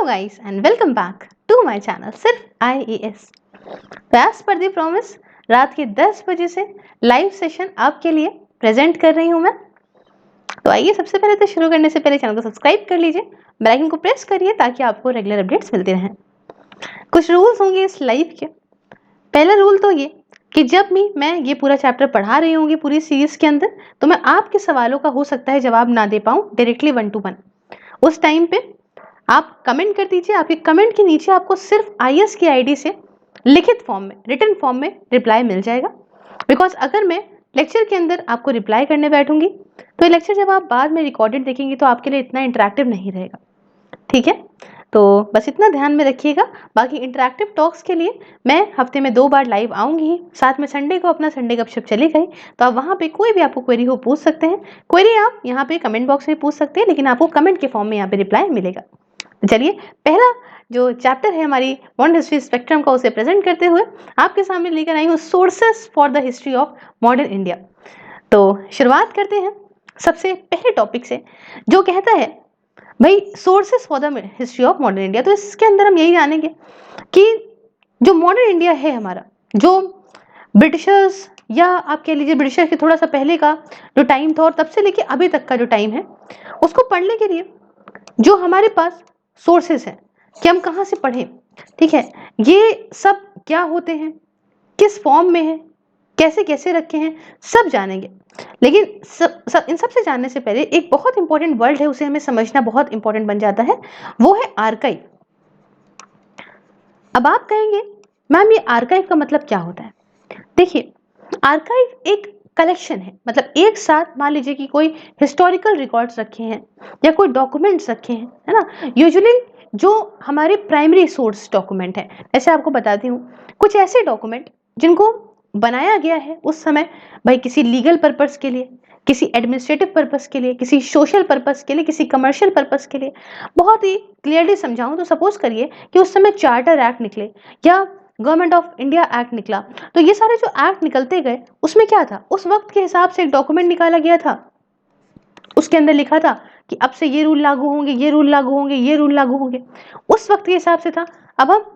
Hello guys and welcome back to my channel सिर्फ IAS। As per the promise रात के 10 बजे से लाइव सेशन आपके लिए प्रेजेंट कर रही हूं मैं। तो आइए सबसे पहले तो शुरू करने से पहले चैनल को सब्सक्राइब कर लीजिए, बेल आइकन को प्रेस करिए ताकि आपको रेगुलर अपडेट्स मिलते रहें। कुछ रूल्स होंगे इस लाइव के। पहला रूल तो ये कि जब भी मैं ये पूरा चैप्टर पढ़ा रही होंगी पूरी सीरीज के अंदर, तो मैं आपके सवालों का हो सकता है जवाब ना दे पाऊं डायरेक्टली 1 to 1। उस टाइम पे आप कमेंट कर दीजिए। आपके कमेंट के नीचे आपको सिर्फ IAS की आईडी से लिखित फॉर्म में, रिटन फॉर्म में रिप्लाई मिल जाएगा। बिकॉज अगर मैं लेक्चर के अंदर आपको रिप्लाई करने बैठूंगी तो ये लेक्चर जब आप बाद में रिकॉर्डेड देखेंगे तो आपके लिए इतना इंटरेक्टिव नहीं रहेगा, ठीक है। तो बस इतना ध्यान में रखिएगा। बाकी इंटरेक्टिव टॉक्स के लिए मैं हफ्ते में 2 बार लाइव आऊंगी ही, साथ में संडे को अपना संडे गपशप चली गई, तो आप वहाँ पे कोई भी आपको क्वेरी हो पूछ सकते हैं। क्वेरी आप यहाँ पे कमेंट बॉक्स में पूछ सकते हैं, लेकिन आपको कमेंट के फॉर्म में यहाँ पे रिप्लाई मिलेगा। चलिए पहला जो चैप्टर है हमारी मॉडर्न हिस्ट्री स्पेक्ट्रम का, उसे प्रेजेंट करते हुए आपके सामने लेकर आई हूँ sources for the history of modern India. तो शुरुआत करते हैं सबसे पहले टॉपिक से, जो कहता है भाई sources for the history of modern India. तो इसके अंदर हम यही जानेंगे कि जो मॉडर्न इंडिया है हमारा, जो ब्रिटिशर्स या आप कह लीजिए ब्रिटिशर के थोड़ा सा पहले का जो टाइम था और तब से लेके अभी तक का जो टाइम है, उसको पढ़ने के लिए जो हमारे पास सोर्सेस हैं कि हम कहाँ से पढ़ें, ठीक है, ये सब क्या होते हैं, किस फॉर्म में है, कैसे कैसे रखे हैं, सब जानेंगे। लेकिन इन सब से जानने से पहले एक बहुत इंपॉर्टेंट वर्ड है, उसे हमें समझना बहुत इंपॉर्टेंट बन जाता है, वो है आर्काइव। अब आप कहेंगे मैम ये आर्काइव का मतलब क्या होता है? देखिए, आर्काइव एक कलेक्शन है, मतलब एक साथ मान लीजिए कि कोई हिस्टोरिकल रिकॉर्ड्स रखे हैं या कोई डॉक्यूमेंट्स रखे हैं, है ना। यूजुअली जो हमारे प्राइमरी सोर्स डॉक्यूमेंट है, ऐसे आपको बताती हूँ कुछ ऐसे डॉक्यूमेंट जिनको बनाया गया है उस समय, भाई किसी लीगल पर्पस के लिए, किसी एडमिनिस्ट्रेटिव पर्पस के लिए, किसी सोशल पर्पस के लिए, किसी कमर्शियल पर्पस के लिए। बहुत ही क्लियरली समझाऊं तो सपोज करिए कि उस समय चार्टर एक्ट निकले या गवर्नमेंट ऑफ इंडिया एक्ट निकला, तो ये सारे जो एक्ट निकलते गए उसमें क्या था, उस वक्त के हिसाब से एक डॉक्यूमेंट निकाला गया था। उसके अंदर लिखा था कि अब से ये रूल लागू होंगे, ये रूल लागू होंगे, ये रूल लागू होंगे, उस वक्त के हिसाब से था। अब हम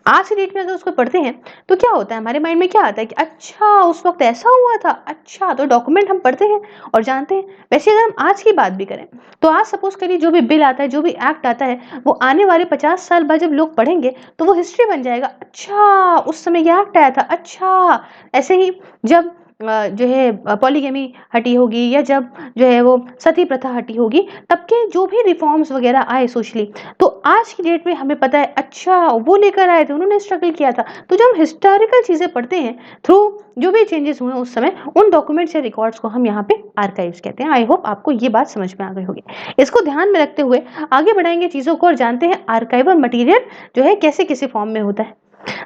आज की डेट में अगर उसको पढ़ते हैं तो क्या होता है, हमारे माइंड में क्या आता है कि अच्छा उस वक्त ऐसा हुआ था, अच्छा तो डॉक्यूमेंट हम पढ़ते हैं और जानते हैं। वैसे अगर हम आज की बात भी करें तो आज सपोज करिए जो भी बिल आता है, जो भी एक्ट आता है, वो आने वाले 50 साल बाद जब लोग पढ़ेंगे तो वो हिस्ट्री बन जाएगा। अच्छा उस समय ये एक्ट आया था, अच्छा। ऐसे ही जब जो है पॉलीगेमी हटी होगी या जब जो है वो सती प्रथा हटी होगी, तब के जो भी रिफॉर्म्स वगैरह आए सोशली, तो आज की डेट में हमें पता है अच्छा वो लेकर आए थे, उन्होंने स्ट्रगल किया था। तो जब हम हिस्टोरिकल चीजें पढ़ते हैं थ्रू जो भी चेंजेस हुए उस समय, उन डॉक्यूमेंट्स या रिकॉर्ड्स को हम यहाँ पे आर्काइव्स कहते हैं। आई होप आपको ये बात समझ में आ गई होगी। इसको ध्यान में रखते हुए आगे बढ़ाएंगे चीजों को और जानते हैं आर्काइवल मटीरियल जो है कैसे किसी फॉर्म में होता है।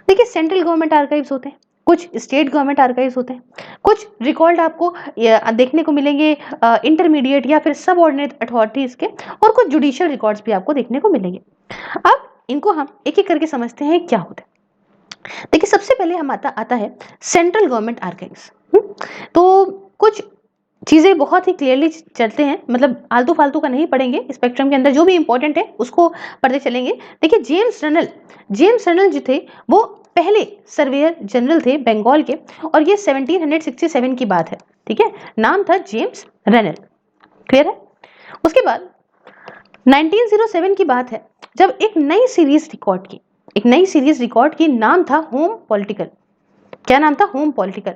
देखिए, सेंट्रल गवर्नमेंट आर्काइव्स होते हैं, कुछ स्टेट गवर्नमेंट आर्काइव्स होते हैं, कुछ रिकॉर्ड आपको देखने को मिलेंगे इंटरमीडिएट या फिर सब ऑर्डिनेट अथॉरिटीज के, और कुछ जुडिशियल रिकॉर्ड्स भी आपको देखने को मिलेंगे। अब इनको हम एक एक करके समझते हैं क्या होता है। देखिए, सबसे पहले हम आता है सेंट्रल गवर्नमेंट आर्काइव्स। तो कुछ चीजें बहुत ही क्लियरली चलते हैं, मतलब आलतू फालतू का नहीं पढ़ेंगे, स्पेक्ट्रम के अंदर जो भी इंपॉर्टेंट है उसको पढ़ते चलेंगे। देखिए, जेम्स रनल जो थे वो पहले सर्वेयर जनरल थे बंगाल के, और ये 1767 की बात है, ठीक है। नाम था जेम्स रनल, क्लियर है। उसके बाद 1907 की बात है जब एक नई सीरीज रिकॉर्ड की, नाम था होम पॉलिटिकल। क्या नाम था? Home political.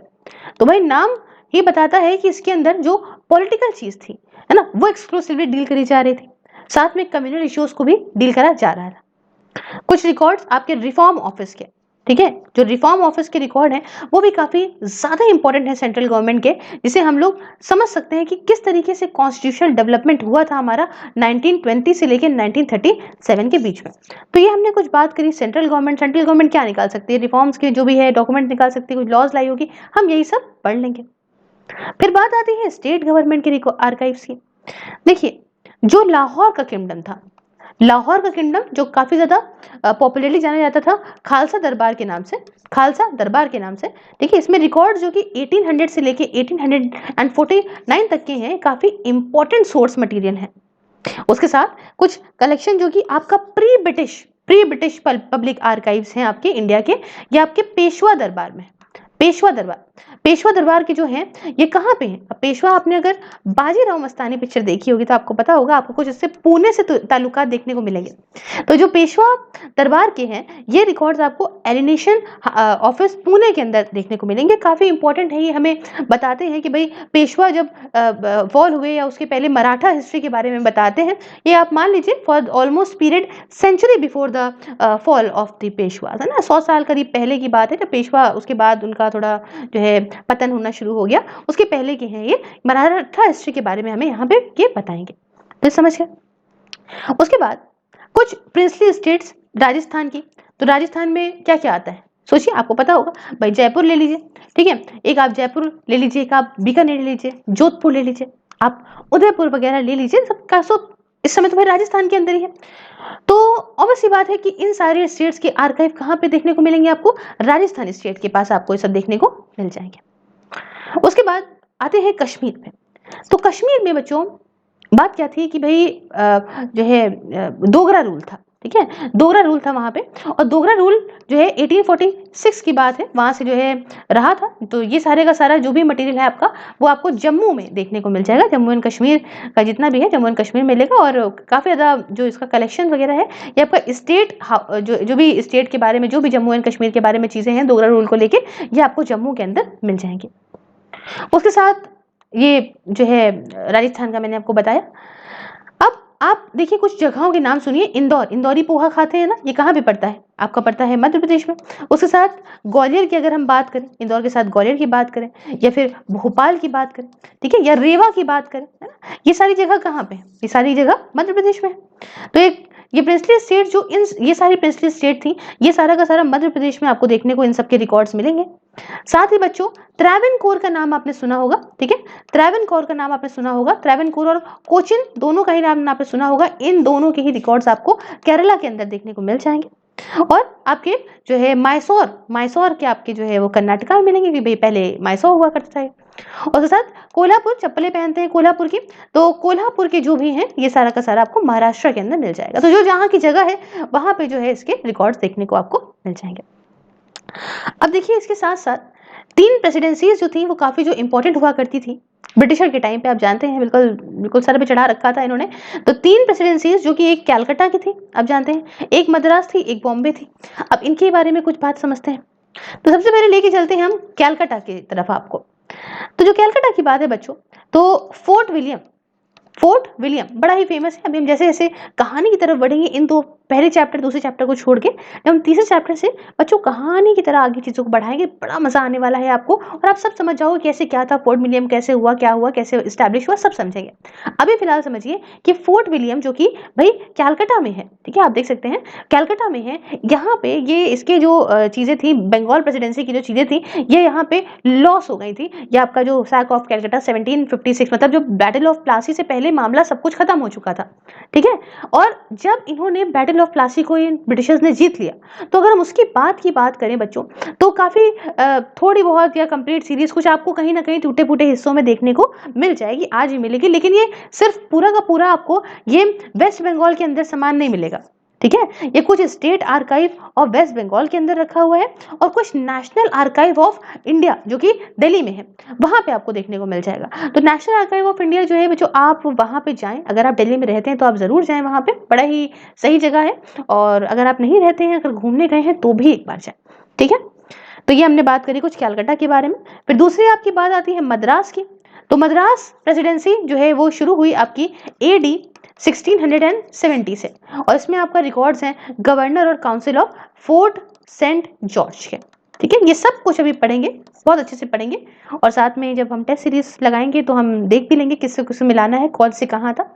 तो भाई नाम ये बताता है कि इसके अंदर जो पॉलिटिकल चीज थी, है ना, वो एक्सक्लूसिवली डील करी जा रही थी, साथ में कम्युनल इश्यूज को भी डील करा जा रहा था। कुछ रिकॉर्ड्स आपके रिफॉर्म ऑफिस के, ठीक है, जो रिफॉर्म ऑफिस के रिकॉर्ड हैं वो भी काफी ज्यादा इंपॉर्टेंट है सेंट्रल गवर्नमेंट के, जिसे हम लोग समझ सकते हैं कि किस तरीके से कॉन्स्टिट्यूशनल डेवलपमेंट हुआ था हमारा 1920 से लेकर 1937 के बीच में। तो ये हमने कुछ बात करी सेंट्रल गवर्नमेंट क्या निकाल सकती है, रिफॉर्म्स के जो भी है डॉक्यूमेंट निकाल सकती है, कुछ लॉज लाई होगी, हम यही सब पढ़ लेंगे। फिर बात आती है स्टेट गवर्नमेंट के आर्काइव्स की। देखिए, जो लाहौर का किंगडम था, लाहौर का किंगडम जो काफी ज्यादा पॉपुलरली जाना जाता था खालसा दरबार के नाम से, देखिए इसमें रिकॉर्ड जो कि 1800 से लेके 1849 तक के हैं, काफी इंपॉर्टेंट सोर्स मटेरियल है। उसके साथ कुछ कलेक्शन जो कि आपका प्री ब्रिटिश पब्लिक आर्काइव्स हैं आपके इंडिया के, या आपके पेशवा दरबार में। पेशवा दरबार के जो हैं ये कहाँ पे हैं? अब पेशवा, आपने अगर बाजीराव मस्तानी पिक्चर देखी होगी तो आपको पता होगा, आपको कुछ इससे पुणे से ताल्लुकात देखने को मिलेंगे। तो जो पेशवा दरबार के हैं ये रिकॉर्ड्स आपको एलिनेशन ऑफिस पुणे के अंदर देखने को मिलेंगे। काफी इंपॉर्टेंट है ये, हमें बताते हैं कि भाई पेशवा जब फॉल हुए या उसके पहले मराठा हिस्ट्री के बारे में बताते हैं। ये आप मान लीजिए for almost period century before the fall of the Peshwa, है ना, 100 साल करीब पहले की बात है जब पेशवा, उसके बाद उनका थोड़ा जो है पतन होना शुरू हो गया, उसके पहले के हैं ये। मराठा हिस्ट्री के बारे में हमें यहाँ पे ये बताएंगे, तो समझ गए। उसके बाद कुछ प्रिंसली स्टेट्स राजस्थान की। तो राजस्थान में क्या क्या आता है सोचिए, आपको पता होगा भाई, जयपुर ले लीजिए, ठीक है, एक आप जयपुर ले लीजिए, एक आप बीकानेर ले लीजिए, जोधपुर ले लीजिए, आप उदयपुर वगैरह ले लीजिए, सबका सब इस समय तो भाई राजस्थान के अंदर ही है। तो ऑब्वियस सी बात है कि इन सारे स्टेट्स के आर्काइव कहाँ पे देखने को मिलेंगे आपको? राजस्थान स्टेट के पास आपको ये सब देखने को मिल जाएंगे। उसके बाद आते हैं कश्मीर में। तो कश्मीर में बच्चों बात क्या थी कि भाई जो है डोगरा रूल था, ठीक है, डोगरा रूल था वहां पे। और डोगरा रूल जो है 1846 की बात है, वहां से जो है रहा था। तो ये सारे का सारा जो भी मटेरियल है आपका, वो आपको जम्मू में देखने को मिल जाएगा। जम्मू एंड कश्मीर का जितना भी है जम्मू एंड कश्मीर मिलेगा। और काफी ज्यादा जो इसका कलेक्शन वगैरह है ये आपका स्टेट, जो भी स्टेट के बारे में, जो भी जम्मू एंड कश्मीर के बारे में चीजें हैं डोगरा रूल को लेके, ये आपको जम्मू के अंदर मिल जाएंगे। उसके साथ ये जो है राजस्थान का मैंने आपको बताया। अब आप देखिए कुछ जगहों के नाम सुनिए। इंदौर, इंदौरी पोहा खाते हैं ना, ये कहाँ पे पड़ता है? आपका पड़ता है मध्य प्रदेश में। उसके साथ ग्वालियर की अगर हम बात करें, इंदौर के साथ ग्वालियर की बात करें, या फिर भोपाल की बात करें, ठीक है, या रेवा की बात करें, है ना, ये सारी जगह कहाँ पे? ये सारी जगह मध्य प्रदेश में। तो एक ये प्रिंसली स्टेट जो इन ये सारी प्रिंसली स्टेट थी, ये सारा का सारा मध्य प्रदेश में आपको देखने को इन सबके रिकॉर्ड्स मिलेंगे। साथ ही बच्चों त्रावणकोर का नाम आपने सुना होगा, ठीक है, त्रावणकोर का नाम आपने सुना होगा। त्रावणकोर और कोचिन दोनों का ही नाम आपने सुना होगा। इन दोनों के ही रिकॉर्ड्स आपको केरला के अंदर देखने को मिल जाएंगे। और आपके जो है मैसूर के आपके जो है वो कर्नाटका में मिलेंगे, कि भाई पहले मैसूर हुआ करता है। और उसके साथ कोल्हापुर, चप्पलें पहनते हैं कोल्हापुर की, तो कोल्हापुर के जो भी हैं ये सारा का सारा आपको महाराष्ट्र के अंदर मिल जाएगा। तो जो जहाँ की जगह है वहां पे जो है इसके रिकॉर्ड्स देखने को आपको मिल जाएंगे। अब देखिए इसके साथ साथ 3 प्रेसिडेंसीज जो थी वो काफी जो इंपॉर्टेंट हुआ करती थी ब्रिटिशर के टाइम पे, आप जानते हैं, बिल्कुल बिल्कुल सर पे चढ़ा रखा था इन्होंने। तो 3 प्रेसिडेंसीज जो कि एक कैलकाटा की थी, आप जानते हैं, एक मद्रास थी, एक बॉम्बे थी। अब इनके बारे में कुछ बात समझते हैं। तो सबसे पहले लेके चलते हैं हम कैलकाटा की तरफ आपको। तो जो कैलकाटा की बात है बच्चों, तो फोर्ट विलियम बड़ा ही फेमस है। अभी हम जैसे जैसे कहानी की तरफ बढ़ेंगे, इन दो पहले चैप्टर दूसरे चैप्टर को छोड़ के, जब हम तीसरे चैप्टर से बच्चों कहानी की तरह आगे चीजों को बढ़ाएंगे, बड़ा मजा आने वाला है आपको। और आप सब समझ जाओगे कैसे क्या था, फोर्ट विलियम कैसे हुआ, क्या हुआ, कैसे स्टैब्लिश हुआ, सब समझेंगे। अभी फिलहाल समझिए कि फोर्ट विलियम जो कि भाई कैलकाटा में है, ठीक है, आप देख सकते हैं कैलकाटा में है। यहाँ पे ये इसके जो चीजें थी, बंगाल प्रेसिडेंसी की जो चीजें थी, ये यहाँ पे लॉस हो गई थी। ये आपका जो सैक ऑफ कैलकाटा 1756, मतलब जो बैटल ऑफ प्लासी से पहले मामला सब कुछ खत्म हो चुका था, ठीक है। और जब इन्होंने बैटल ऑफ प्लासी को इन ब्रिटिशर्स ने जीत लिया, तो अगर हम उसकी बात करें बच्चों, तो काफी थोड़ी बहुत या कंप्लीट सीरीज कुछ आपको कहीं ना कहीं टूटे फूटे हिस्सों में देखने को मिल जाएगी, आज भी मिलेगी। लेकिन ये सिर्फ पूरा का पूरा आपको ये वेस्ट बंगाल के अंदर सामान नहीं मिलेगा, ठीक है। ये कुछ state archive of West Bengal के अंदर रखा हुआ है, और कुछ नेशनल आर्काइव ऑफ इंडिया जो कि दिल्ली में है, वहां पे आपको देखने को मिल जाएगा। तो नेशनल आर्काइव ऑफ इंडिया जो है बच्चों, आप वहां पे जाएं, अगर आप दिल्ली में रहते हैं तो आप जरूर जाएं वहां पे, बड़ा ही सही जगह है। और अगर आप नहीं रहते हैं, अगर घूमने गए हैं, तो भी एक बार जाएं, ठीक है। तो ये हमने बात करी कुछ कैलकाटा के बारे में। फिर दूसरी आपकी बात आती है मद्रास की। तो मद्रास प्रेसिडेंसी जो है वो शुरू हुई आपकी AD 1670 से, और इसमें आपका रिकॉर्ड्स हैं गवर्नर और council of Fort Saint George के, ठीक है। ये सब कुछ अभी पढ़ेंगे, बहुत अच्छे से पढ़ेंगे। और साथ में जब हम टेस्ट सीरीज लगाएंगे तो हम देख भी लेंगे किससे किससे मिलाना है, कौन से कहाँ था।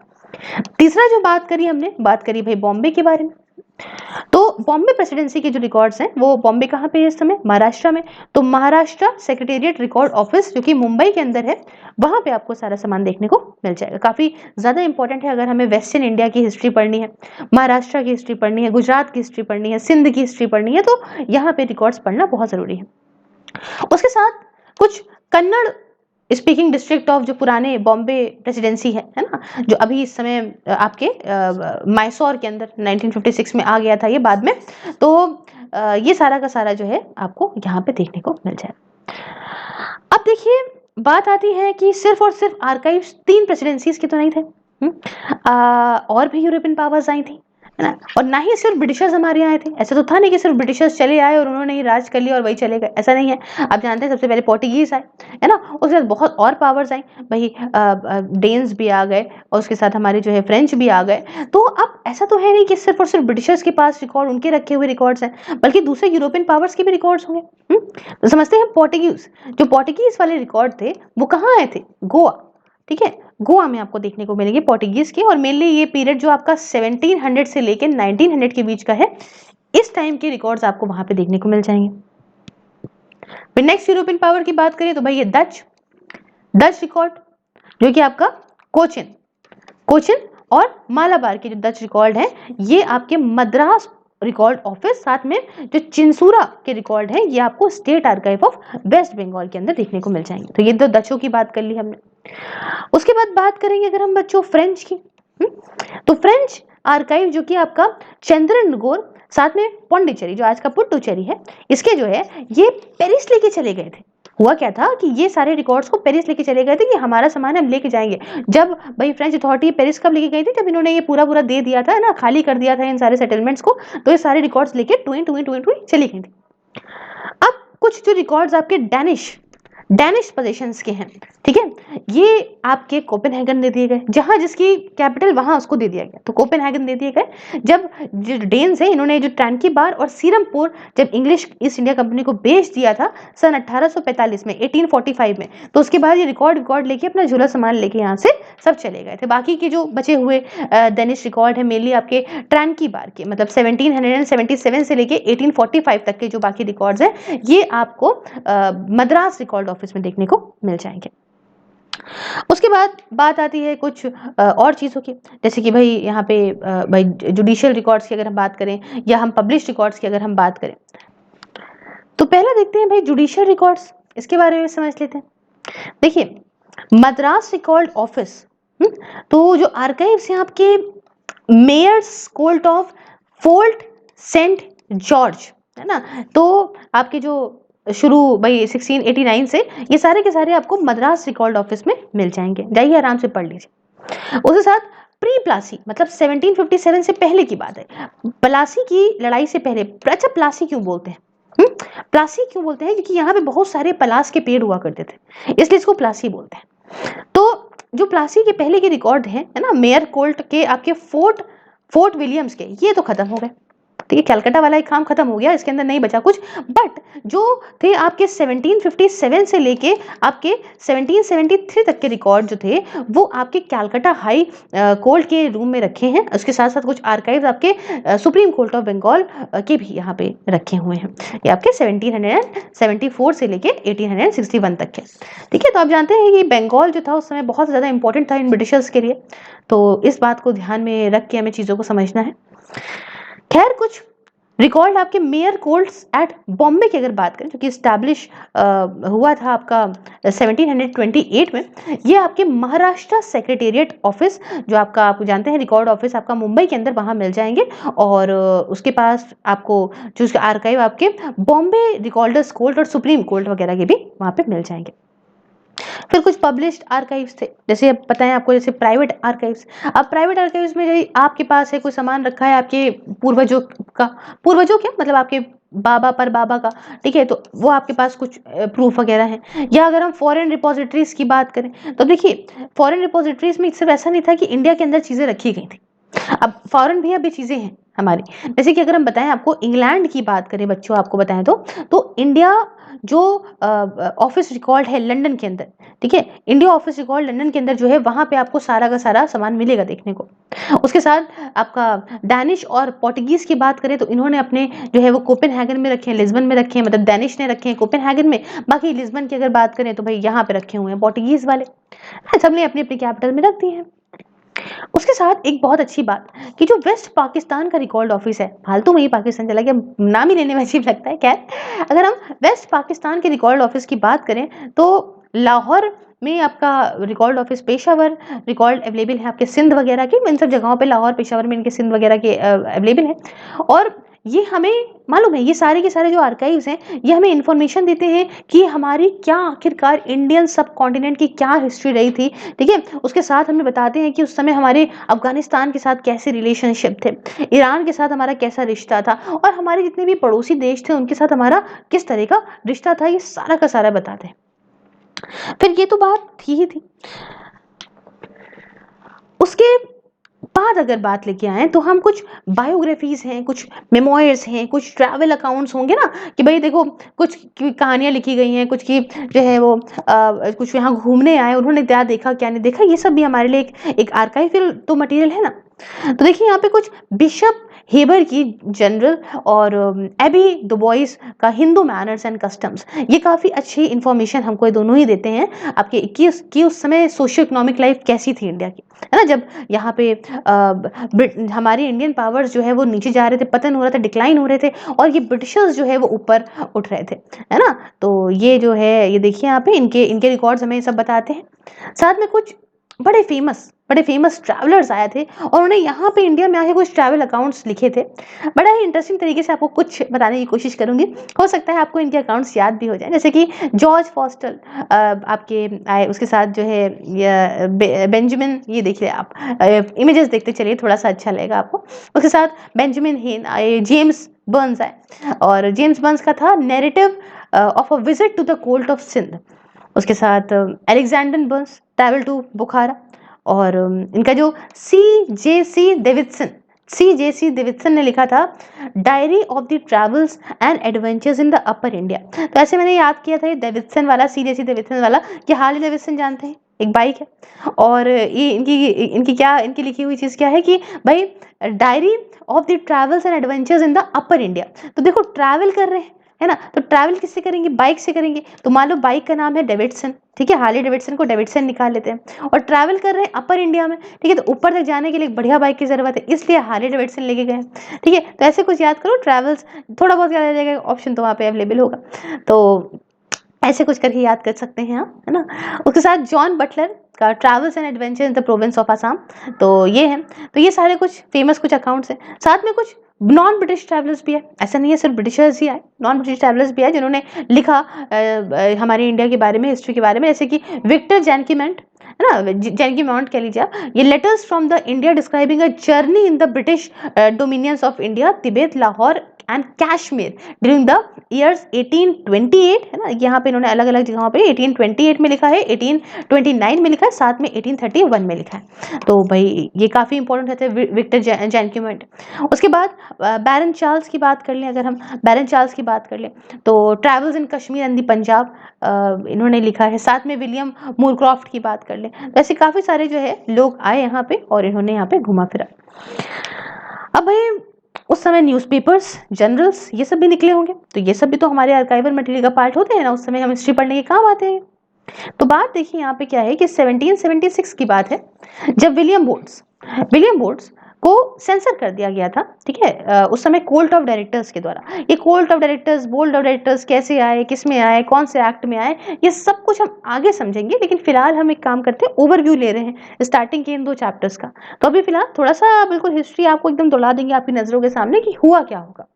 तीसरा जो बात करी हमने, बात करी भाई बॉम्बे के बारे में। तो बॉम्बे प्रेसिडेंसी के जो रिकॉर्ड्स हैं वो बॉम्बे कहाँ पे है इस समय? महाराष्ट्र में। तो महाराष्ट्र सेक्रेटेरिएट रिकॉर्ड ऑफिस जो कि मुंबई के अंदर है, वहां पे आपको सारा सामान देखने को मिल जाएगा। काफी ज्यादा इंपॉर्टेंट है अगर हमें वेस्टर्न इंडिया की हिस्ट्री पढ़नी है, महाराष्ट्र की हिस्ट्री पढ़नी है, गुजरात की हिस्ट्री पढ़नी है, सिंध की हिस्ट्री पढ़नी है, तो यहाँ पे रिकॉर्ड्स पढ़ना बहुत जरूरी है। उसके साथ कुछ कन्नड़ स्पीकिंग डिस्ट्रिक्ट ऑफ जो पुराने बॉम्बे प्रेसिडेंसी है ना, जो अभी इस समय आपके मैसूर के अंदर 1956 में आ गया था ये बाद में, तो ये सारा का सारा जो है आपको यहाँ पे देखने को मिल जाए। अब देखिए बात आती है कि सिर्फ और सिर्फ आर्काइव्स 3 प्रेसिडेंसीज के तो नहीं थे, और भी यूरोपियन पावर्स आई थी, है ना, और ना ही सिर्फ ब्रिटिशर्स हमारे यहाँ आए थे। ऐसा तो था नहीं कि सिर्फ ब्रिटिशर्स चले आए और उन्होंने ही राज कर लिया और वही चले गए, ऐसा नहीं है। आप जानते हैं सबसे पहले पोर्टुगीज आए, है ना, उसके बाद बहुत और पावर्स आई भाई, डेन्स भी आ गए और उसके साथ हमारे जो है फ्रेंच भी आ गए। तो अब ऐसा तो है नहीं कि सिर्फ और सिर्फ ब्रिटिशर्स के पास रिकॉर्ड, उनके रखे हुए रिकॉर्ड्स हैं, बल्कि दूसरे यूरोपियन पावर्स के भी रिकॉर्ड्स होंगे। तो समझते हैं पोर्टुगीज, जो पोर्टुगीज वाले रिकॉर्ड थे वो कहाँ आए थे? गोवा, ठीक है, गोवा में आपको देखने को मिलेंगे पोर्टुगीज के, और मेनली ये पीरियड जो आपका 1700 से लेकर 1900 के बीच का है, इस टाइम के रिकॉर्ड्स आपको वहां पे देखने को मिल जाएंगे। फिर नेक्स्ट यूरोपियन पावर की बात करें तो भाई ये डच, डच रिकॉर्ड जो कि आपका कोचिन, कोचिन और मालाबार के जो डच रिकॉर्ड है, ये आपके मद्रास रिकॉर्ड ऑफिस, साथ में जो चिंसूरा के रिकॉर्ड है ये आपको state archive of West Bengal के अंदर देखने को मिल जाएंगे। तो ये दो डचों की बात कर ली हमने। उसके बाद बात करेंगे अगर हम बच्चों फ्रेंच की, तो फ्रेंच आर्काइव जो कि आपका चंद्रनगोर, साथ में पौंडीचेरी जो आज का पुडुचेरी है, इसके जो है ये पेरिस लेके चले गए थे। हुआ क्या था कि ये सारे रिकॉर्ड्स को पेरिस लेके चले गए थे कि हमारा सामान हम लेके जाएंगे। जब भाई फ्रेंच अथॉरिटी पेरिस कब लेके गई थी? जब इन्होंने ये पूरा पूरा दे दिया था ना, खाली कर दिया था इन सारे सेटलमेंट्स को, तो ये सारे रिकॉर्ड्स लेके टुई टुई टुई टुई चली गई थी। अब कुछ जो रिकॉर्ड्स आपके डेनिश, डेनिश पोजेशंस के हैं, ठीक है, ये आपके कोपेनहेगन दे दिए गए, जहां जिसकी कैपिटल वहां उसको दे दिया गया, तो कोपेनहेगन दे दिए गए। जब जो डेन्स है इन्होंने जो ट्रांकीबार और सीरमपुर जब इंग्लिश ईस्ट इंडिया कंपनी को बेच दिया था सन 1845 में, 1845 में, तो उसके बाद ये रिकॉर्ड लेके अपना झूला सामान लेके यहाँ से सब चले गए थे। बाकी के जो बचे हुए डेनिश रिकॉर्ड है मेनली आपके ट्रांकीबार के, मतलब 1777 से लेके 1845 तक के जो बाकी रिकॉर्ड्स हैं ये आपको मद्रास रिकॉर्ड ऑफिस में देखने को मिल जाएंगे। उसके बाद बात आती है कुछ और चीज़ों की, जैसे कि भाई यहाँ पे भाई जुडिशियल रिकॉर्ड्स की अगर हम बात करें या हम पब्लिश रिकॉर्ड्स की अगर हम बात करें, तो पहला देखते हैं भाई जुडिशियल रिकॉर्ड्स, इसके बारे में समझ लेते हैं। देखिए मद्रास रिकॉर्ड ऑफिस, तो जो आर्काइव्स हैं आपके Mayor's court of Fort Saint George, है ना, तो आपके जो शुरू भाई 1689 से ये सारे के सारे आपको मद्रास रिकॉर्ड ऑफिस में मिल जाएंगे, जाइए आराम से पढ़ लीजिए। उसके साथ प्री प्लासी, मतलब 1757 से पहले की बात है, प्लासी की लड़ाई से पहले। अच्छा प्लासी क्यों बोलते हैं? प्लासी क्यों बोलते हैं? क्योंकि यहाँ पे बहुत सारे पलास के पेड़ हुआ करते थे, इसलिए इसको प्लासी बोलते हैं। तो जो प्लासी के पहले के रिकॉर्ड है ना, मेयर कोल्ट के आपके फोर्ट फोर्ट विलियम्स के, ये तो खत्म हो गए, ठीक है, कलकत्ता वाला एक काम खत्म हो गया, इसके अंदर नहीं बचा कुछ। बट जो थे आपके 1757 से लेके आपके 1773 तक के रिकॉर्ड जो थे वो आपके कलकत्ता हाई कोर्ट के रूम में रखे हैं। उसके साथ साथ कुछ आर्काइव्स आपके सुप्रीम कोर्ट ऑफ बंगाल के भी यहाँ पे रखे हुए हैं, ये आपके 1774 से लेके 1861 तक के, ठीक है। तो आप जानते हैं कि बंगाल जो था उस समय बहुत ज़्यादा इंपॉर्टेंट था इन ब्रिटिशर्स के लिए, तो इस बात को ध्यान में रख के हमें चीज़ों को समझना है। खैर कुछ रिकॉर्ड आपके मेयर कोर्ट्स एट बॉम्बे की अगर बात करें, जो कि स्टैब्लिश हुआ था आपका 1728 में, ये आपके महाराष्ट्र सेक्रेटेरिएट ऑफिस, जो आपका आप जानते हैं रिकॉर्ड ऑफिस आपका मुंबई के अंदर वहाँ मिल जाएंगे, और उसके पास आपको जो उसके आर्काइव आपके बॉम्बे रिकॉर्डर्स कोर्ट और सुप्रीम कोर्ट वगैरह के भी वहाँ पे मिल जाएंगे। फिर कुछ पब्लिश्ड आर्काइव्स थे, जैसे अब पता है आपको, जैसे प्राइवेट आर्काइव्स। अब प्राइवेट आर्काइव्स में आपके पास है कोई सामान रखा है आपके पूर्वजों का, पूर्वजों क्या मतलब आपके बाबा पर बाबा का, ठीक है, तो वो आपके पास कुछ प्रूफ वगैरह है। या अगर हम फॉरेन रिपोजिटरीज की बात करें तो देखिए फॉरेन रिपोजिटरीज में सिर्फ ऐसा नहीं था कि इंडिया के अंदर चीज़ें रखी गई थी, अब फॉरेन भी अभी चीज़ें हैं हमारी, जैसे कि अगर हम बताएं आपको इंग्लैंड की बात करें बच्चों, आपको बताएं तो इंडिया जो ऑफिस रिकॉर्ड है लंदन के अंदर, ठीक है, इंडिया ऑफिस रिकॉर्ड लंदन के अंदर जो है वहाँ पे आपको सारा का सारा सामान मिलेगा देखने को। उसके साथ आपका डैनिश और पोर्टुगीज की बात करें तो इन्होंने अपने जो है वो कोपेनहेगन में रखे हैं, लिस्बन में रखे हैं, मतलब डैनिश ने रखे हैं कोपेनहेगन में, बाकी लिस्बन की अगर बात करें तो भाई यहाँ पे रखे हुए हैं पोर्टुगीज वाले, सबने अपनी अपनी कैपिटल में रख दी है। उसके साथ एक बहुत अच्छी बात कि जो वेस्ट पाकिस्तान का रिकॉर्ड ऑफिस है, फालतू में ही पाकिस्तान चला गया, नाम ही लेने में अजीब लगता है। खैर अगर हम वेस्ट पाकिस्तान के रिकॉर्ड ऑफिस की बात करें तो लाहौर में आपका record office Peshawar, record available है आपके सिंध वगैरह के, इन सब जगहों पे लाहौर पेशावर में इनके सिंध वगैरह के अवेलेबल है। और ये हमें मालूम है, ये सारे के सारे जो आर्काइव्स हैं ये हमें इंफॉर्मेशन देते हैं कि हमारी क्या आखिरकार इंडियन सब कॉन्टिनेंट की क्या हिस्ट्री रही थी, ठीक है। उसके साथ हमें बताते हैं कि उस समय हमारे अफगानिस्तान के साथ कैसे रिलेशनशिप थे, ईरान के साथ हमारा कैसा रिश्ता था, और हमारे जितने भी पड़ोसी देश थे उनके साथ हमारा किस तरह का रिश्ता था, ये सारा का सारा बताते हैं। फिर ये तो बात थी ही थी। उसके बाद अगर बात लेके आए तो हम कुछ बायोग्राफीज हैं, कुछ मेमोयर्स हैं, कुछ ट्रैवल अकाउंट्स होंगे ना कि भाई देखो कुछ की कहानियां लिखी गई हैं, कुछ की जो है वो कुछ यहाँ घूमने आए, उन्होंने क्या देखा क्या नहीं देखा, ये सब भी हमारे लिए एक आर्काइवल तो मटेरियल है ना। तो देखिए यहाँ पे कुछ बिशप हेबर की जनरल और एबी डुबोइस का हिंदू मैनर्स एंड कस्टम्स, ये काफ़ी अच्छी इन्फॉर्मेशन हमको ये दोनों ही देते हैं आपके कि उस समय सोशियो इकोनॉमिक लाइफ कैसी थी इंडिया की, है ना। जब यहाँ पे हमारे इंडियन पावर्स जो है वो नीचे जा रहे थे, पतन हो रहा था, डिक्लाइन हो रहे थे, और ये ब्रिटिशर्स जो है वो ऊपर उठ रहे थे, है ना। तो ये जो है ये देखिए यहाँ पे इनके इनके रिकॉर्ड्स हमें सब बताते हैं। साथ में कुछ बड़े फेमस ट्रैवलर्स आए थे और उन्होंने यहाँ पे इंडिया में आके कुछ ट्रैवल अकाउंट्स लिखे थे। बड़ा ही इंटरेस्टिंग तरीके से आपको कुछ बताने की कोशिश करूंगी, हो सकता है आपको इनके अकाउंट्स याद भी हो जाए। जैसे कि जॉर्ज फॉस्टर आपके आए, उसके साथ जो है बेंजामिन, ये देखिए आप इमेजेस देखते चलिए, थोड़ा सा अच्छा लगेगा आपको। उसके साथ बेंजामिन हेन आए, जेम्स बर्न्स आए, और जेम्स बर्न्स का था narrative of a visit to the court of Sindh. उसके साथ Alexander Burnes travel to Bukhara, और इनका जो सी जे सी डेविडसन ने लिखा था diary of the travels and adventures in the upper India. तो ऐसे मैंने याद किया था ये डेविडसन वाला, सी डेविडसन वाला, कि हार्ले डेविडसन जानते हैं, एक बाइक है, और ये इनकी इनकी क्या इनकी लिखी हुई चीज़ क्या है कि भाई diary of the travels and adventures in the upper India. तो देखो ट्रैवल कर रहे हैं, है ना, तो ट्रैवल किससे करेंगे, बाइक से करेंगे। तो मान लो बाइक का नाम है डेविडसन, ठीक है, हार्ले डेविडसन को डेविडसन निकाल लेते हैं, और ट्रैवल कर रहे हैं अपर इंडिया में, ठीक है, तो ऊपर तक जाने के लिए बढ़िया बाइक की जरूरत है, इसलिए हार्ले डेविडसन लेके गए, ठीक है। तो ऐसे कुछ याद करो, ट्रैवल्स थोड़ा बहुत याद आ जाएगा, ऑप्शन तो वहाँ पे अवेलेबल होगा, तो ऐसे कुछ करके याद कर सकते हैं आप, है ना। उसके साथ जॉन बटलर का travels and adventure in the province of Assam, तो ये है। तो ये सारे कुछ फेमस कुछ अकाउंट्स हैं। साथ में कुछ नॉन ब्रिटिश ट्रैवलर्स भी है, ऐसा नहीं है सिर्फ ब्रिटिशर्स ही आए, नॉन ब्रिटिश ट्रैवलर्स भी है जिन्होंने लिखा हमारे इंडिया के बारे में, हिस्ट्री के बारे में, जैसे कि विक्टर जैनकीमेंट, है ना, जैनकीमेंट कह लीजिए आप। ये letters from the India describing a journey in the British dominions of India, Tibet, Lahore and Kashmir during the years 1828, है ना। यहाँ पे इन्होंने अलग अलग जगहों पे 1828 में लिखा है, 1829 में लिखा है, साथ में 1831 में लिखा है। तो भाई ये काफ़ी इंपॉर्टेंट रहते हैं विक्टर जैनकीमेंट। उसके बाद बैरन चार्ल्स की बात कर लें, अगर हम बैरन चार्ल्स की बात कर लें तो travels in Kashmir and the Punjab इन्होंने लिखा है। साथ में विलियम मूरक्रॉफ्ट की बात कर लें, तो ऐसे काफ़ी सारे जो है लोग आए यहाँ पे और इन्होंने यहाँ पे घुमा फिरा। अब भाई उस समय न्यूज़पेपर्स, जर्नल्स, ये सब भी निकले होंगे, तो ये सब भी तो हमारे आर्काइवल मटेरियल का पार्ट होते हैं ना, उस समय हम हिस्ट्री पढ़ने के काम आते हैं। तो बात देखिए यहाँ पे क्या है कि 1776 की बात है, जब विलियम बोर्ड्स को सेंसर कर दिया गया था, ठीक है, उस समय कोर्ट ऑफ डायरेक्टर्स के द्वारा। ये court of directors, board of directors कैसे आए, किस में आए, कौन से एक्ट में आए, ये सब कुछ हम आगे समझेंगे, लेकिन फिलहाल हम एक काम करते हैं, ओवरव्यू ले रहे हैं स्टार्टिंग के इन 2 चैप्टर्स का। तो अभी फिलहाल थोड़ा सा बिल्कुल हिस्ट्री आपको एकदम दौड़ा देंगे आपकी नजरों के सामने कि हुआ क्या होगा,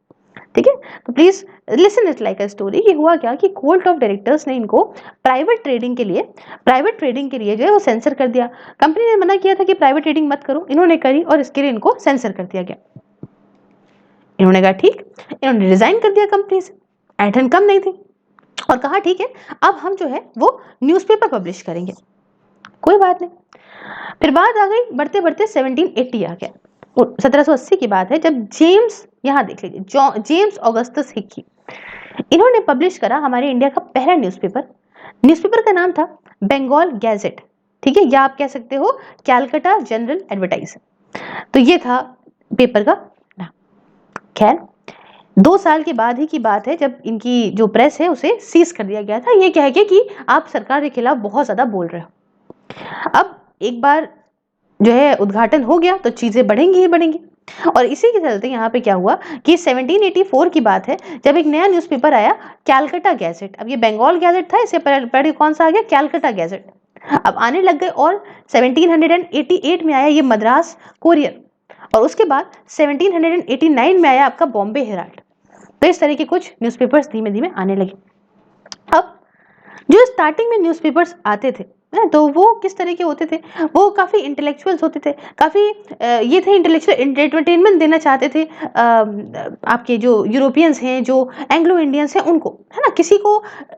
ठीक है। तो please listen it like a story कि हुआ क्या कि कोर्ट ऑफ डायरेक्टर्स ने इनको प्राइवेट ट्रेडिंग के लिए जो है वो सेंसर कर दिया। कंपनी ने मना किया था कि प्राइवेट ट्रेडिंग मत करो, इन्होंने करी और इसके लिए इनको सेंसर कर दिया गया। इन्होंने कहा ठीक, इन्होंने रिजाइन कर दिया कंपनी से, ऐठन कम नहीं थी, और कहा ठीक है अब हम जो है वो न्यूज़पेपर पब्लिश करेंगे, कोई बात नहीं। फिर बात आ गई बढ़ते बढ़ते 1780 आ गया, 1780 की बात है, जब जेम्स, यहाँ देख लीजिए, जेम्स ऑगस्टस हिक्की, इन्होंने पब्लिश करा हमारे इंडिया का पहला न्यूज़पेपर का नाम था बंगाल गैजेट, ठीक है, या आप कह सकते हो कैलकाटा जनरल एडवर्टाइजर। तो ये था पेपर का नाम। खैर 2 साल के बाद ही की बात है जब इनकी जो प्रेस है उसे सीज कर दिया गया था, ये कह के कि आप सरकार के खिलाफ बहुत ज्यादा बोल रहे हो। अब एक बार जो है उद्घाटन हो गया तो चीजें बढ़ेंगी ही बढ़ेंगी। और इसी के चलते यहाँ पे क्या हुआ कि 1784 की बात है, जब एक नया न्यूज़पेपर आया, कैलकाटा गैजेट। अब ये बंगाल गैजेट था, इससे पहले कौन सा आ गया, कैलकाटा गैजेट। अब आने लग गए, और 1788 में आया ये मद्रास कोरियर, और उसके बाद 1789 में आया आपका बॉम्बे हेराल्ड। तो इस तरह के कुछ न्यूज़पेपर्स धीमे धीमे आने लगे। अब जो स्टार्टिंग में न्यूज़पेपर्स आते थे तो वो किस तरह के होते थे, वो काफ़ी इंटेलेक्चुअल्स होते थे, काफ़ी ये थे इंटेलेक्चुअल एंटरटेनमेंट देना चाहते थे आपके जो यूरोपियंस हैं, जो एंग्लो इंडियंस हैं उनको, है ना। किसी को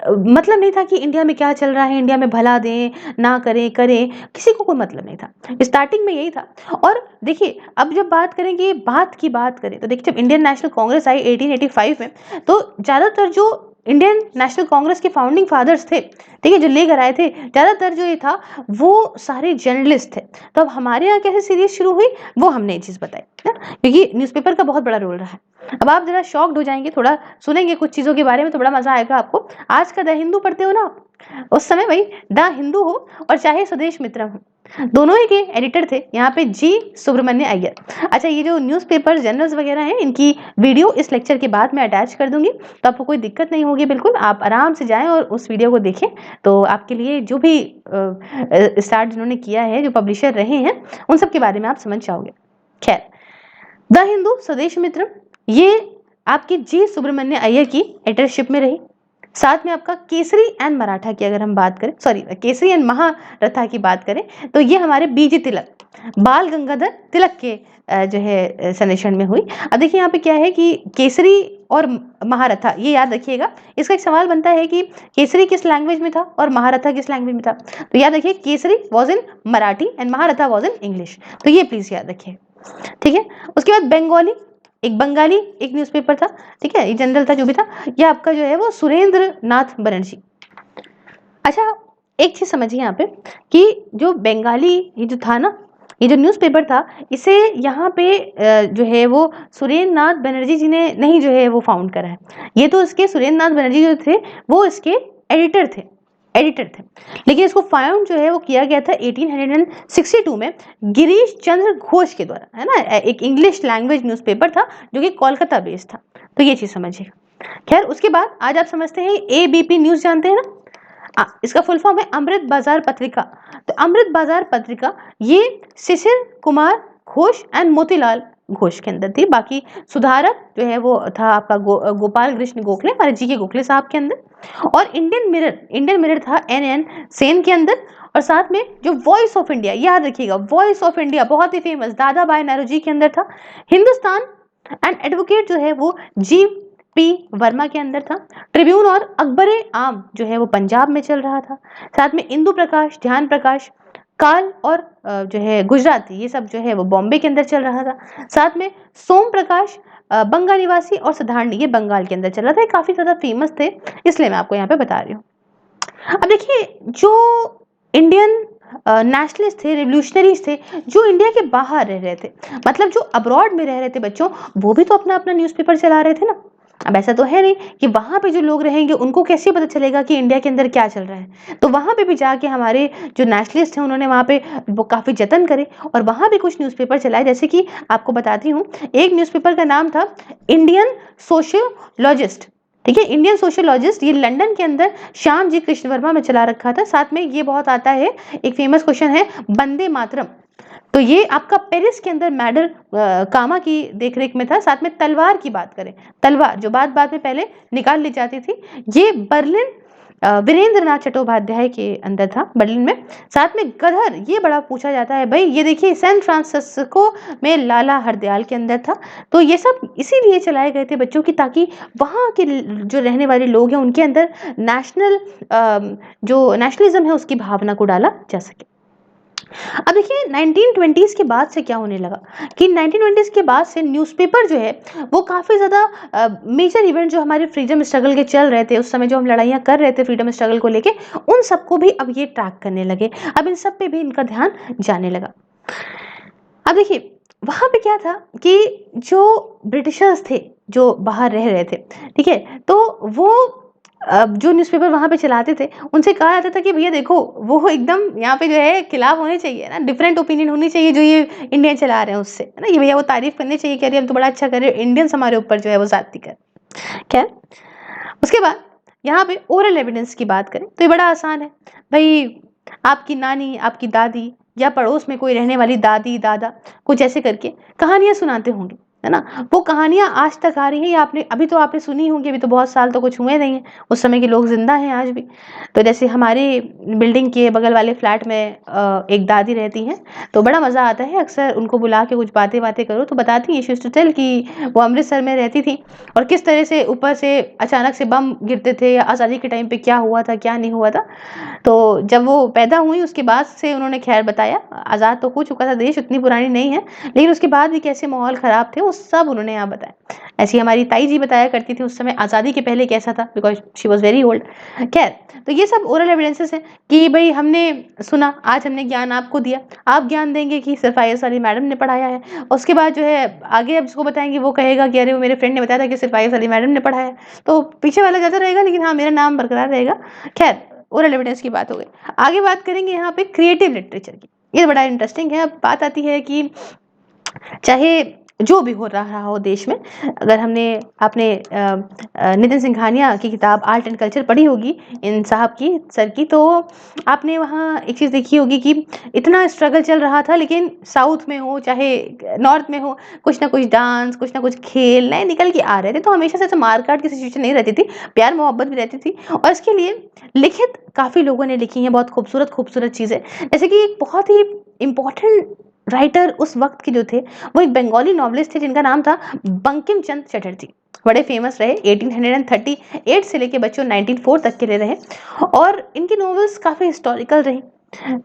मतलब नहीं था कि इंडिया में क्या चल रहा है, इंडिया में भला दें ना करें, करें, किसी को कोई मतलब नहीं था। स्टार्टिंग में यही था। और देखिए, अब जब बात करेंगे, बात करें तो देखिए, जब इंडियन नेशनल कांग्रेस आई 1885 में, तो ज़्यादातर जो इंडियन नेशनल कांग्रेस के फाउंडिंग फादर्स थे, ठीक है, जो लेकर आए थे, ज़्यादातर जो ये था वो सारे जर्नलिस्ट थे। तो अब हमारे यहाँ कैसे सीरीज शुरू हुई, वो हमने ये चीज़ बताई ना, क्योंकि न्यूज़पेपर का बहुत बड़ा रोल रहा है। अब आप जरा शॉक्ड हो जाएंगे, थोड़ा सुनेंगे कुछ चीज़ों के बारे में तो बड़ा मजा आएगा आपको। आज का द हिंदू पढ़ते हो ना आप, उस समय भाई द हिंदू हो और चाहे स्वदेश मित्रम हो, दोनों ही के एडिटर थे यहाँ पे जी सुब्रमण्य अय्यर। अच्छा, ये जो न्यूज़पेपर जर्नल्स वगैरह हैं, इनकी वीडियो इस लेक्चर के बाद मैं अटैच कर दूंगी, तो आपको कोई दिक्कत नहीं होगी, बिल्कुल आप आराम से जाएं और उस वीडियो को देखें। तो आपके लिए जो भी स्टार्ट जिन्होंने किया है, जो पब्लिशर रहे हैं, उन सब के बारे में आप समझ जाओगे। खैर, द हिंदू, स्वदेश मित्रम, ये आपकी जी सुब्रमण्य अय्यर की एडिटरशिप में रही। साथ में आपका केसरी एंड मराठा की अगर हम बात करें, सॉरी, केसरी एंड महारथा की बात करें, तो ये हमारे बीजी तिलक, बाल गंगाधर तिलक के जो है संरक्षण में हुई। अब देखिए यहाँ पे क्या है कि केसरी और महारथा, ये याद रखिएगा। इसका एक सवाल बनता है कि केसरी किस लैंग्वेज में था और महारथा किस लैंग्वेज में था, तो याद रखिए Kesari was in Marathi and Mahratta was in English, तो ये प्लीज याद रखिए, ठीक है। उसके बाद बंगाली, एक न्यूज़पेपर था, ठीक है, ये जनरल था जो भी था, ये आपका जो है वो सुरेंद्र नाथ बनर्जी। अच्छा, एक चीज समझिए यहाँ पे कि जो बंगाली ये जो था ना, ये जो न्यूज़पेपर था, इसे यहाँ पे जो है वो सुरेंद्र नाथ बनर्जी जी ने नहीं जो है वो फाउंड करा है। ये तो इसके सुरेंद्र नाथ बनर्जी जो थे वो इसके एडिटर थे, लेकिन इसको फाउंड जो है वो किया गया था 1862 में गिरीश चंद्र घोष के द्वारा, है ना। एक इंग्लिश लैंग्वेज न्यूज़पेपर था जो कि कोलकाता बेस्ड था, तो ये चीज समझिएगा। खैर, उसके बाद आज आप समझते हैं एबीपी न्यूज, जानते हैं ना, इसका फुल फॉर्म है अमृत बाजार पत्रिका। तो अमृत बाजार पत्रिका ये शिशिर कुमार घोष एंड मोतीलाल घोष के अंदर थी। बाकी सुधारक जो है वो था आपका गोपाल कृष्ण गोखले, हमारे जी के गोखले साहब के अंदर। और इंडियन मिरर था एन सेन के अंदर। और साथ में जो वॉइस ऑफ इंडिया, याद रखिएगा, वॉइस ऑफ इंडिया बहुत ही फेमस दादा भाई नौरोजी के अंदर था। हिंदुस्तान एंड एडवोकेट जो है वो जी पी वर्मा के अंदर था। ट्रिब्यून और अकबरे आम जो है वो पंजाब में चल रहा था। साथ में इंदु प्रकाश, ध्यान प्रकाश, काल और जो है गुजराती, ये सब जो है वो बॉम्बे के अंदर चल रहा था। साथ में सोम प्रकाश बंगाल निवासी और साधारणी, ये बंगाल के अंदर चल रहा था। ये काफी ज्यादा फेमस थे, इसलिए मैं आपको यहाँ पे बता रही हूँ। अब देखिए, जो इंडियन नेशनलिस्ट थे, रिवोल्यूशनरीज थे, जो इंडिया के बाहर रह रहे थे, मतलब जो अब्रॉड में रह रहे थे बच्चों, वो भी तो अपना अपना न्यूज़पेपर चला रहे थे ना। अब ऐसा तो है नहीं कि वहां पे जो लोग रहेंगे उनको कैसे पता चलेगा कि इंडिया के अंदर क्या चल रहा है। तो वहां पे भी जाके हमारे जो नेशनलिस्ट हैं उन्होंने वहां पे वो काफी जतन करे और वहां भी कुछ न्यूज़पेपर चलाए। जैसे कि आपको बताती हूँ, एक न्यूज़पेपर का नाम था इंडियन सोशियोलॉजिस्ट, ठीक है, इंडियन सोशियोलॉजिस्ट, ये लंदन के अंदर श्याम जी कृष्ण वर्मा में चला रखा था। साथ में ये बहुत आता है, एक फेमस क्वेश्चन है वंदे मातरम, तो ये आपका पेरिस के अंदर मैडल कामा की देखरेख में था। साथ में तलवार की बात करें, तलवार जो बात में पहले निकाल ली जाती थी, ये बर्लिन वीरेंद्र नाथ चट्टोपाध्याय के अंदर था, बर्लिन में। साथ में गदर, ये बड़ा पूछा जाता है भाई, ये देखिए सैन फ्रांसिस्को में लाला हरदयाल के अंदर था। तो ये सब इसीलिए चलाए गए थे बच्चों की, ताकि वहाँ के जो रहने वाले लोग हैं उनके अंदर जो नेशनलिज्म है उसकी भावना को डाला जा सके। अब देखिए 1920s के बाद से क्या होने लगा कि 1920s के बाद से न्यूज़पेपर जो है वो काफ़ी ज़्यादा मेजर इवेंट जो हमारे फ्रीडम स्ट्रगल के चल रहे थे उस समय, जो हम लड़ाइयाँ कर रहे थे फ्रीडम स्ट्रगल को लेके, उन सबको भी अब ये ट्रैक करने लगे। अब इन सब पे भी इनका ध्यान जाने लगा। अब देखिए, वहां पे क्या था कि जो ब्रिटिशर्स थे जो बाहर रह रहे थे, ठीक है, तो वो जो न्यूज़पेपर वहाँ पे चलाते थे, उनसे कहा जाता था कि भैया देखो, वो एकदम यहाँ पे जो है खिलाफ होने चाहिए ना, डिफरेंट ओपिनियन होनी चाहिए जो ये इंडियन चला रहे हैं उससे, है ना? ये भैया वो तारीफ़ करनी चाहिए कि अरे हम तो बड़ा अच्छा कर रहे हैं, इंडियंस हमारे ऊपर जो है वो ज़्यादती कर। खैर, उसके बाद यहाँ पे ओरल एविडेंस की बात करें तो ये बड़ा आसान है। भई आपकी नानी, आपकी दादी या पड़ोस में कोई रहने वाली दादी-दादा कुछ ऐसे करके कहानियाँ सुनाते होंगे, है ना? वो कहानियाँ आज तक आ रही हैं या आपने सुनी होंगी, अभी तो बहुत साल तो कुछ हुए नहीं हैं, उस समय के लोग ज़िंदा हैं आज भी। तो जैसे हमारी बिल्डिंग के बगल वाले फ्लैट में एक दादी रहती हैं, तो बड़ा मज़ा आता है, अक्सर उनको बुला के कुछ बातें-वातें करो तो बताती हैं, शी यूज्ड टू टेल कि वो अमृतसर में रहती थी और किस तरह से ऊपर से अचानक से बम गिरते थे या आज़ादी के टाइम पे क्या हुआ था, क्या नहीं हुआ था। तो जब वो पैदा हुई उसके बाद से उन्होंने ख़ैर बताया, आज़ाद तो हो चुका था देश, उतनी पुरानी नहीं है, लेकिन उसके बाद भी कैसे माहौल ख़राब थे, वो सब उन्होंने यहाँ बताया। ऐसे ही हमारी ताई जी बताया करती थी उस समय आज़ादी के पहले कैसा था, because she was very old. ख़ैर, तो ये सब ओरल एविडेंसेस हैं कि भई हमने सुना, आज हमने ज्ञान आपको दिया, आप ज्ञान देंगे कि सिर्फ़ आईएएस वाली मैडम ने पढ़ाया है। उसके बाद जो है आगे अब जिसको बताएँगे वो कहेगा कि अरे वो मेरे फ्रेंड ने बताया था कि सिर्फ़ आईएएस वाली मैडम ने पढ़ाया है। तो पीछे वाला जाता रहेगा लेकिन हाँ, मेरा नाम बरकरार रहेगा। ख़ैर, ओरल एविडेंस की बात हो गई। आगे बात करेंगे यहाँ पे क्रिएटिव लिटरेचर की। ये बड़ा इंटरेस्टिंग है। अब बात आती है कि चाहे जो भी हो रहा हो देश में, अगर आपने नितिन सिंघानिया की किताब आर्ट एंड कल्चर पढ़ी होगी, इन साहब की, सर की, तो आपने वहाँ एक चीज़ देखी होगी कि इतना स्ट्रगल चल रहा था, लेकिन साउथ में हो चाहे नॉर्थ में हो, कुछ ना कुछ डांस, कुछ ना कुछ खेल नए निकल के आ रहे थे। तो हमेशा से ऐसे मार-काट की सिचुएशन नहीं रहती थी, प्यार-मोहब्बत भी रहती थी और इसके लिए लिखित काफ़ी लोगों ने लिखी हैं, बहुत खूबसूरत-खूबसूरत चीज़ें। जैसे कि एक बहुत ही इम्पोर्टेंट राइटर उस वक़्त के जो थे, वो एक बंगाली नॉवेलिस्ट थे जिनका नाम था बंकिम चंद्र चटर्जी। बड़े फेमस रहे, 1838 से लेके बच्चों 1904 तक के लिए रहे और इनकी नॉवेल्स काफ़ी हिस्टोरिकल रहीं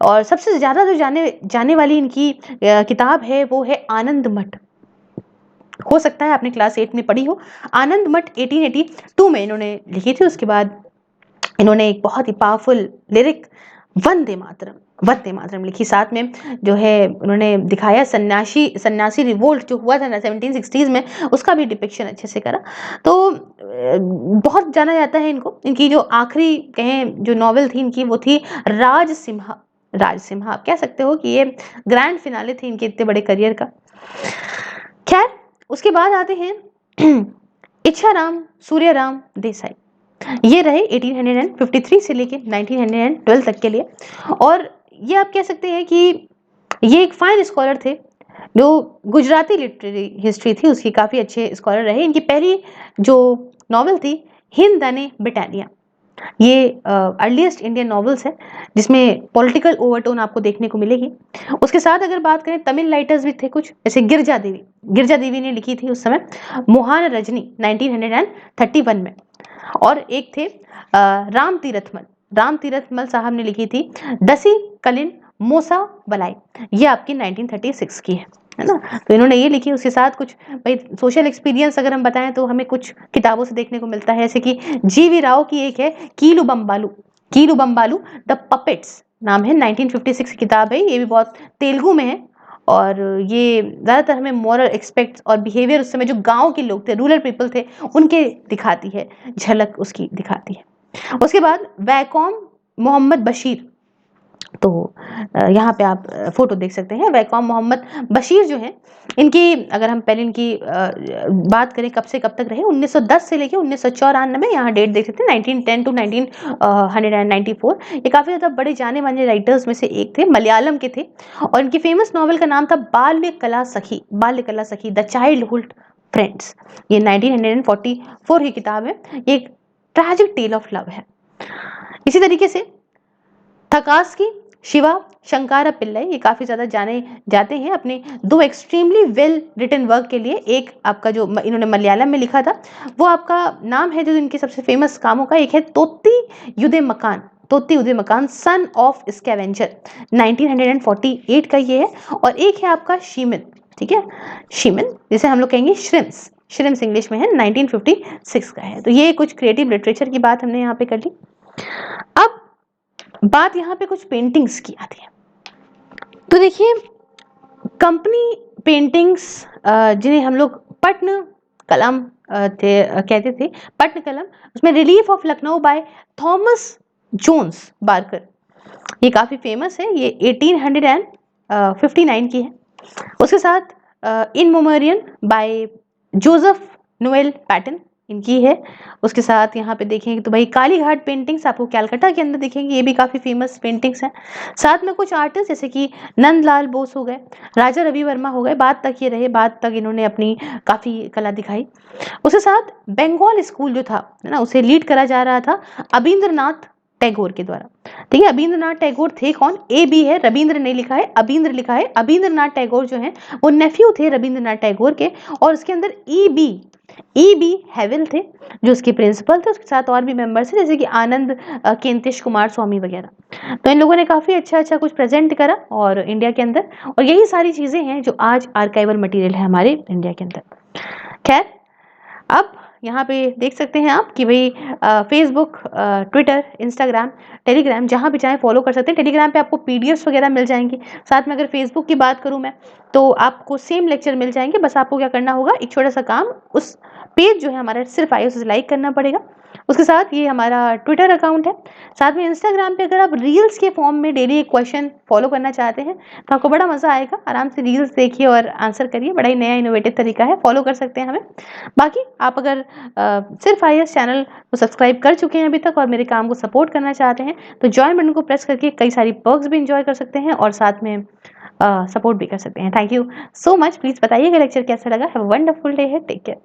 और सबसे ज़्यादा जो जाने जाने वाली इनकी किताब है वो है आनंद मठ। हो सकता है आपने क्लास 8 में पढ़ी हो। आनंद मठ 1882 में इन्होंने लिखी थी। उसके बाद इन्होंने एक बहुत ही पावरफुल लिरिक वंदे मातरम लिखी। साथ में जो है उन्होंने दिखाया सन्यासी रिवोल्ट जो हुआ था ना 1760s में, उसका भी डिपिक्शन अच्छे से करा। तो बहुत जाना जाता है इनको। इनकी जो आखिरी कहें जो नॉवेल थी इनकी वो थी राजसिम्हा। राजसिम्हा आप कह सकते हो कि ये ग्रैंड फिनाले थी इनके इतने बड़े करियर का। खैर, उसके बाद आते हैं इच्छाराम सूर्यराम देसाई। ये रहे 1853 से लेके 1912 तक के लिए और ये आप कह सकते हैं कि ये एक फाइन स्कॉलर थे जो गुजराती लिटरेरी हिस्ट्री थी उसकी काफ़ी अच्छे स्कॉलर रहे। इनकी पहली जो नॉवेल थी हिंद अने ब्रिटानिया, ये अर्लीस्ट इंडियन नॉवेल्स है जिसमें पॉलिटिकल ओवरटोन आपको देखने को मिलेगी। उसके साथ अगर बात करें तमिल राइटर्स भी थे कुछ, जैसे गिरजा देवी ने लिखी थी उस समय मोहान रजनी 1931 में। और एक थे राम तीरथमल साहब ने लिखी थी दसी कलिन मोसा बलाई, ये आपकी 1936 की है ना। तो इन्होंने ये लिखी। उसके साथ कुछ भाई सोशल एक्सपीरियंस अगर हम बताएं तो हमें कुछ किताबों से देखने को मिलता है, जैसे कि जीवी राव की एक है कीलू बम्बालू द पपेट्स नाम है, 1956 की किताब है। ये भी बहुत तेलुगु में है और ये ज़्यादातर हमें मॉरल एक्सपेक्ट्स और बिहेवियर उस समय जो गांव के लोग थे, रूरल पीपल थे, उनके दिखाती है, झलक उसकी दिखाती है। उसके बाद वैकॉम मोहम्मद बशीर, तो यहाँ पे आप फोटो देख सकते हैं। वैकॉम मोहम्मद बशीर जो हैं, इनकी अगर हम पहले इनकी बात करें कब से कब तक रहे, 1910 से लेके 1994, यहाँ डेट देख सकते हैं 1910 टू 1994। ये काफ़ी ज़्यादा बड़े जाने माने राइटर्स में से एक थे, मलयालम के थे और इनकी फेमस नॉवल का नाम था बाल्य कला सखी द चाइल्डहुड फ्रेंड्स। ये 1944 की किताब है। ये एक ट्रैजिक टेल ऑफ लव है। इसी तरीके से थकास्की शिवा शंकारा पिल्लई, ये काफ़ी ज़्यादा जाने जाते हैं अपने दो एक्सट्रीमली वेल रिटन वर्क के लिए। एक आपका जो इन्होंने मलयालम में लिखा था वो आपका नाम है जो इनके सबसे फेमस कामों का, एक है तोत्ती उदय मकान सन ऑफ स्कैवेंजर 1948 का ये है और एक है आपका शीमिन, ठीक है, शीमिन जिसे हम लोग कहेंगे श्रिम्स इंग्लिश में है, 1956 का है। तो ये कुछ क्रिएटिव लिटरेचर की बात हमने यहाँ पे कर ली। अब बात यहाँ पे कुछ पेंटिंग्स की आती है। तो देखिए कंपनी पेंटिंग्स जिन्हें हम लोग पट्न कलम कहते थे, पट्ट कलम, उसमें relief of Lucknow by Thomas Jones Barker, ये काफी फेमस है, ये 1859 की है। उसके साथ in memoriam by Joseph Noel Paton, इनकी है। उसके साथ यहाँ पे देखेंगे तो भाई काली घाट पेंटिंग्स आपको कैलकाटा के अंदर दिखेंगी, ये भी काफी फेमस पेंटिंग्स हैं। साथ में कुछ आर्टिस्ट जैसे कि नंदलाल बोस हो गए, राजा रवि वर्मा हो गए, बाद तक ये रहे, बाद तक इन्होंने अपनी काफी कला दिखाई। उसके साथ बंगाल स्कूल जो था है ना, उसे लीड करा जा रहा था अबींद्रनाथ टैगोर के द्वारा। ठीक है, अबींद्रनाथ टैगोर थे कौन, ए बी है, रविंद्र नहीं लिखा है, अबींद्र लिखा है। अबींद्रनाथ टैगोर जो है वो नेफ्यू थे रविंद्रनाथ टैगोर के, और उसके अंदर ई बी हैविल थे जो उसके प्रिंसिपल थे। उसके साथ और भी मेंबर्स थे जैसे कि आनंद केंतेश कुमार स्वामी वगैरह। तो इन लोगों ने काफी अच्छा अच्छा कुछ प्रेजेंट करा और इंडिया के अंदर, और यही सारी चीजें हैं जो आज आर्काइवल मटेरियल है हमारे इंडिया के अंदर। खैर, अब यहाँ पे देख सकते हैं आप कि भाई फेसबुक, ट्विटर, इंस्टाग्राम, टेलीग्राम, जहाँ भी चाहे फॉलो कर सकते हैं। टेलीग्राम पे आपको पीडीएफ्स वगैरह मिल जाएंगी। साथ में अगर फेसबुक की बात करूँ मैं, तो आपको सेम लेक्चर मिल जाएंगे। बस आपको क्या करना होगा, एक छोटा सा काम, उस पेज जो है हमारा सिर्फ आया उसे लाइक करना पड़ेगा। उसके साथ ये हमारा ट्विटर अकाउंट है। साथ में इंस्टाग्राम पे अगर आप रील्स के फॉर्म में डेली एक क्वेश्चन फॉलो करना चाहते हैं तो आपको बड़ा मजा आएगा। आराम से रील्स देखिए और आंसर करिए, बड़ा ही नया इनोवेटिव तरीका है, फॉलो कर सकते हैं हमें। बाकी आप अगर सिर्फ आईएएस चैनल को सब्सक्राइब कर चुके हैं अभी तक और मेरे काम को सपोर्ट करना चाहते हैं तो ज्वाइन बटन को प्रेस करके कई सारी पर्क्स भी इंजॉय कर सकते हैं और साथ में सपोर्ट भी कर सकते हैं। Thank you so much. Please बताइएगा लेक्चर कैसा लगा। हैव अ वंडरफुल डे है, टेक केयर।